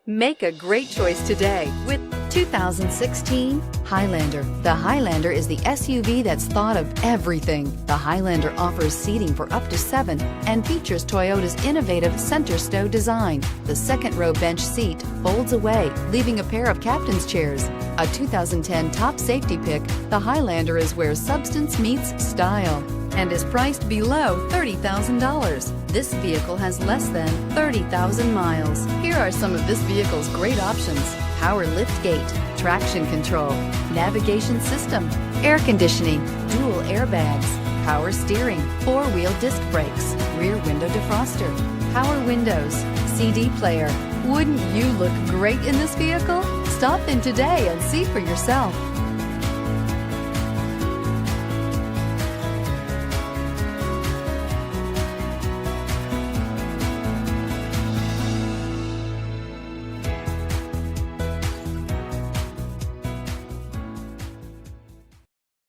Make a great choice today with 2016 Highlander. The Highlander is the SUV that's thought of everything. The Highlander offers seating for up to 7 and features Toyota's innovative center stow design. The second row bench seat folds away, leaving a pair of captain's chairs. A 2010 Top Safety Pick, the Highlander is where substance meets style and is priced below $30,000. This vehicle has less than 30,000 miles. Here are some of this vehicle's great options: power liftgate, traction control, navigation system, air conditioning, dual airbags, power steering, 4-wheel disc brakes, rear window defroster, power windows, CD player. Wouldn't you look great in this vehicle? Stop in today and see for yourself.